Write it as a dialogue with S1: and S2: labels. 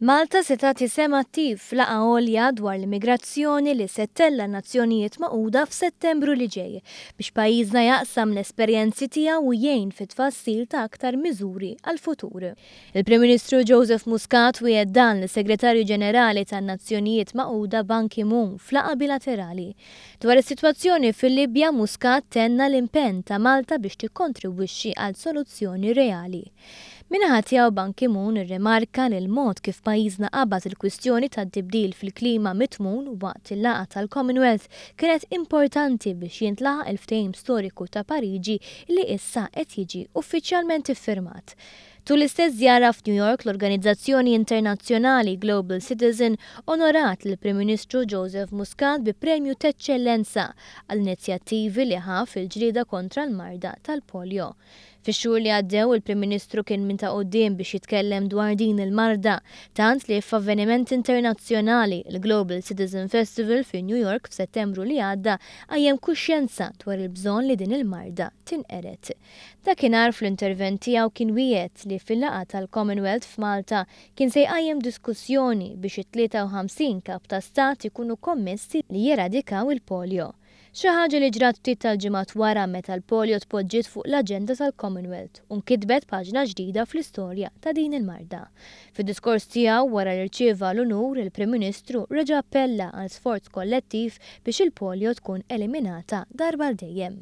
S1: Malta se tagħti sema attiv f'laqa għolja dwar l-immigrazzjoni li se tella n-Nazzjonijiet Magħquda f'Settembru li ġej biex pajjiżna jaqsam l-esperjenzi tiegħu u jgħin fit-tfassil ta' aktar miżuri għall-futur. Il-Prim Ministru Joseph Muscat wiegħed dan lis-Segretarju Ġenerali tan-Nazzjonijiet Magħquda Ban Ki-moon f'laqa bilaterali. Dwar is-sitwazzjoni fil-Libja Muscat tenna l-impenn ta' Malta biex tikkontribwixxi għal soluzzjoni reali. Min-naħa tiegħu Ban Ki-moon irrimarka li l-mod kif pajjiżna qabad il-kwistjoni tad-tibdil fil-klima mitmun waqt il-laqgħa tal-Commonwealth kienet importanti biex jintlaħaq il-ftehim storiku ta' Pariġi li issa qed jiġi uffiċjalment iffirmat. Tul l-istess żjara f'New York l-Organizzazzjoni Internazzjonali Global Citizen onorat lill-Prim Ministru Joseph Muscat bi premju t'eċċellenza għall-inizjattivi li ħa fil-ġlieda kontra l-marda tal-polio. Fix-xhur li għaddew il-Prim Ministru kien minn ta' quddiem biex jitkellem dwar din il-marda, tant li f'avveniment internazzjonali il-Global Citizen Festival fi New York f'Settembru li għadda għajjem kuxjenza dwar il-bżonn li din il-marda tinqeret. Dakinhar fl-intervent tiegħu kien wiegħed li fil-laqgħa tal-Commonwealth f'Malta kien se jqajjem diskussjoni biex it-53 kap ta' stat ikunu kommessi li jeradikaw il-polio. Xi ħaġa li ġrat ftit tal-ġimgħat wara meta l-polio tpoġġiet fuq l-aġenda tal-Commonwealth u nkitbet paġna ġdida fl-istorja ta' din il-marda. Fid-diskors tiegħu wara li rċieva l-unur il-Prim Ministru reġa' appella għal sforz kollettiv biex il-polio tkun eliminata darba l dejjem.